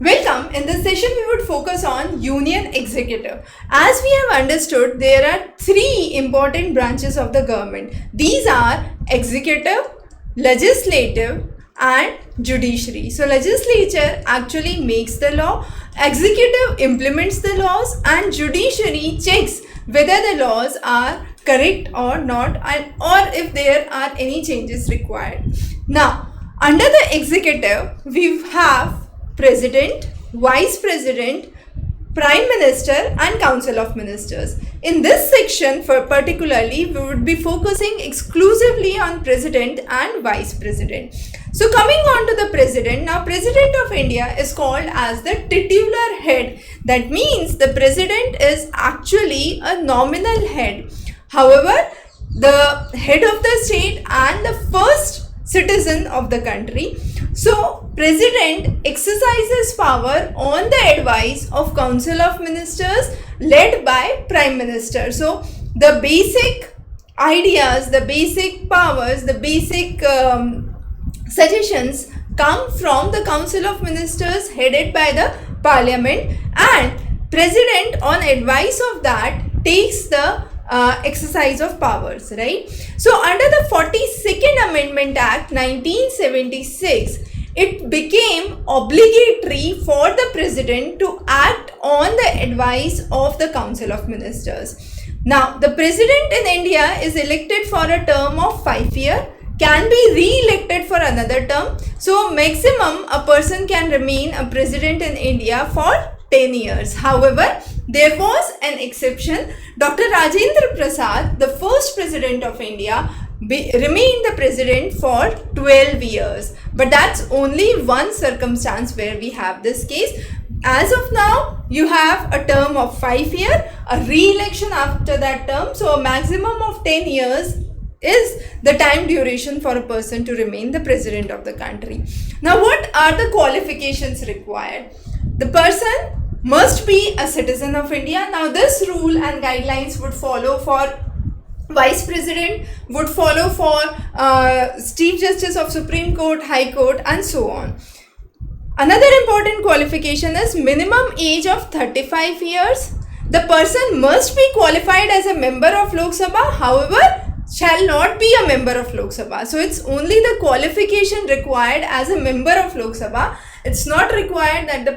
Welcome. In this session, we would focus on Union Executive. As we have understood, there are three important branches of the government. These are Executive, Legislative, and Judiciary. So, Legislature actually makes the law, Executive implements the laws, and Judiciary checks whether the laws are correct or not, or if there are any changes required. Now, under the Executive, we have President, Vice President, Prime Minister and Council of Ministers. In this section particularly, we would be focusing exclusively on President and Vice President. So coming on to the President, now President of India is called as the titular head. That means the President is actually a nominal head. However, the head of the state and the first citizen of the country. So, President exercises power on the advice of Council of Ministers led by Prime Minister. So, the basic ideas, the basic powers, the basic suggestions come from the Council of Ministers headed by the Parliament, and President on advice of that takes the exercise of powers, right? So under the 42nd Amendment Act 1976, it became obligatory for the President to act on the advice of the Council of Ministers. Now, the President in India is elected for a term of 5 years, can be re-elected for another term. So maximum a person can remain a President in India for 10 years. However, there was an exception. Dr. Rajendra Prasad, the first President of India, remained the President for 12 years. But that's only one circumstance where we have this case. As of now, you have a term of 5 years, a re-election after that term. So a maximum of 10 years is the time duration for a person to remain the President of the country. Now, what are the qualifications required? The person must be a citizen of India. Now, this rule and guidelines would follow for Vice President, would follow for Chief Justice of Supreme Court, High Court, and so on. Another important qualification is minimum age of 35 years. The person must be qualified as a member of Lok Sabha, however, shall not be a member of Lok Sabha. So, it's only the qualification required as a member of Lok Sabha. It's not required that the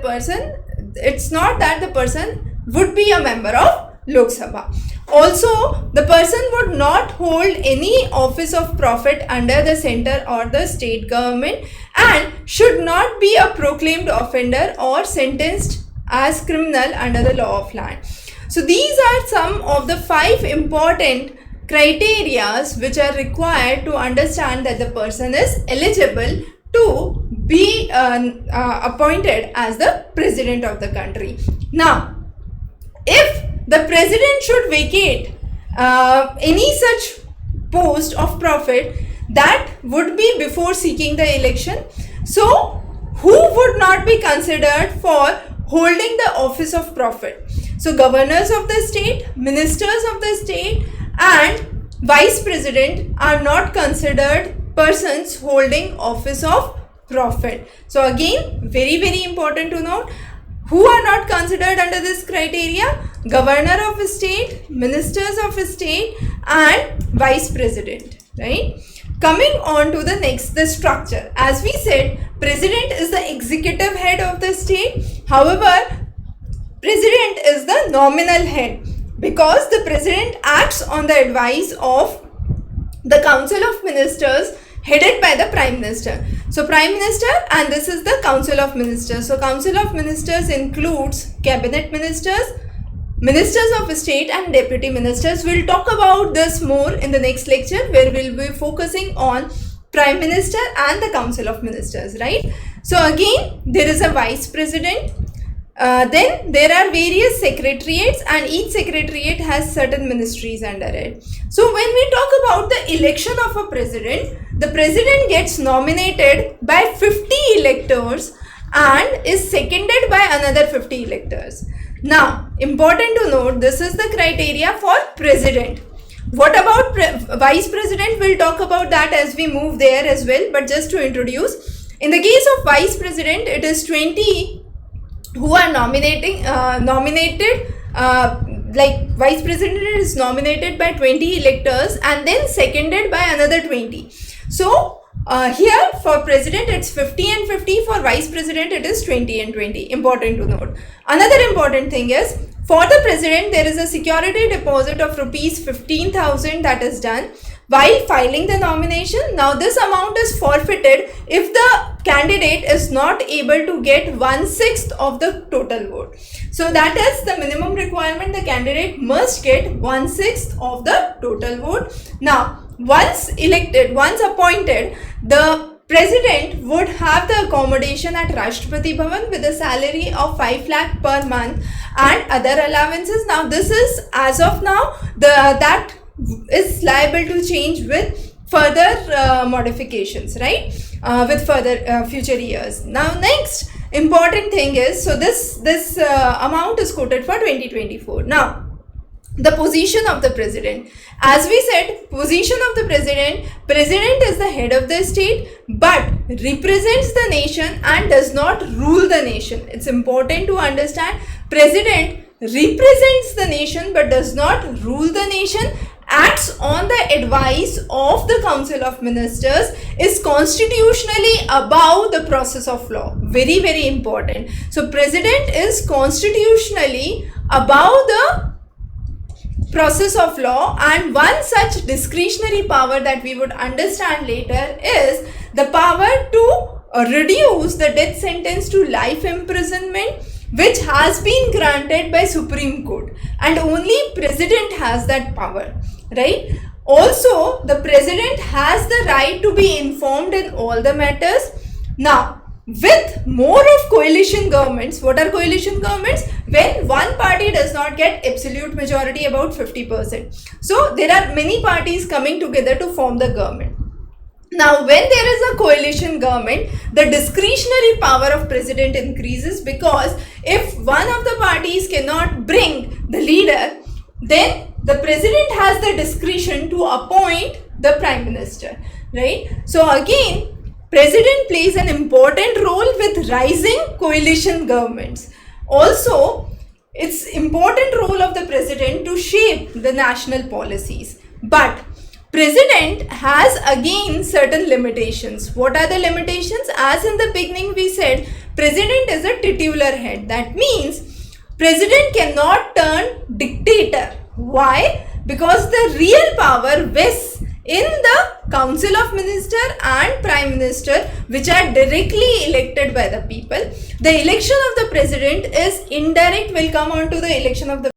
person would be a member of Lok Sabha. Also, the person would not hold any office of profit under the center or the state government and should not be a proclaimed offender or sentenced as criminal under the law of land. So, these are some of the 5 important criteria which are required to understand that the person is eligible to be appointed as the President of the country. Now, if the President should vacate any such post of profit, that would be before seeking the election. So, who would not be considered for holding the office of profit? So, governors of the state, ministers of the state, and Vice President are not considered persons holding office of profit. So again, very important to note, who are not considered under this criteria? Governor of a state, ministers of a state, and Vice President, right? Coming on to the next, the structure. As we said, President is the executive head of the state. However, President is the nominal head because the President acts on the advice of the Council of Ministers headed by the Prime Minister. So Prime Minister, and this is the Council of Ministers. So Council of Ministers includes Cabinet Ministers, Ministers of State and Deputy Ministers. We'll talk about this more in the next lecture where we'll be focusing on Prime Minister and the Council of Ministers, right? So again, there is a Vice President. Then there are various secretariats and each secretariat has certain ministries under it. So when we talk about the election of a president, the president gets nominated by 50 electors and is seconded by another 50 electors. Now, important to note, this is the criteria for president. What about vice president? We'll talk about that as we move there as well, but just to introduce, in the case of vice president, it is 20 who are nominated, like vice president is nominated by 20 electors and then seconded by another 20. So here for president it's 50 and 50, for vice president it is 20 and 20. Important to note. Another important thing is, for the president there is a security deposit of rupees 15,000 that is done while filing the nomination. Now this amount is forfeited if the candidate is not able to get 1/6 of the total vote. So that is the minimum requirement. The candidate must get 1/6 of the total vote. Now once elected, once appointed, the president would have the accommodation at Rashtrapati Bhavan with a salary of 5 lakh per month and other allowances. Now this is as of now, that is liable to change with further modifications, right? With further future years. Now next important thing is, so this amount is quoted for 2024. Now the position of the president, as we said, position of the president is the head of the state but represents the nation and does not rule the nation. It's important to understand, president represents the nation but does not rule the nation, acts on the advice of the Council of Ministers, is constitutionally above the process of law. Very, very important. So president is constitutionally above the process of law, and one such discretionary power that we would understand later is the power to reduce the death sentence to life imprisonment, which has been granted by Supreme Court, and only president has that power, right? Also the president has the right to be informed in all the matters. Now with more of coalition governments, what are coalition governments? When one party does not get absolute majority, about 50%. So there are many parties coming together to form the government. Now when there is a coalition government, the discretionary power of president increases, because if one of the parties cannot bring the leader, then the president has the discretion to appoint the prime minister, right? So again, president plays an important role with rising coalition governments. Also, it's important role of the president to shape the national policies. But president has again certain limitations. What are the limitations? As in the beginning we said, president is a titular head. That means president cannot turn dictator. Why? Because the real power vests in the Council of Minister and Prime Minister, which are directly elected by the people. The election of the president is indirect. We'll come on to the election of the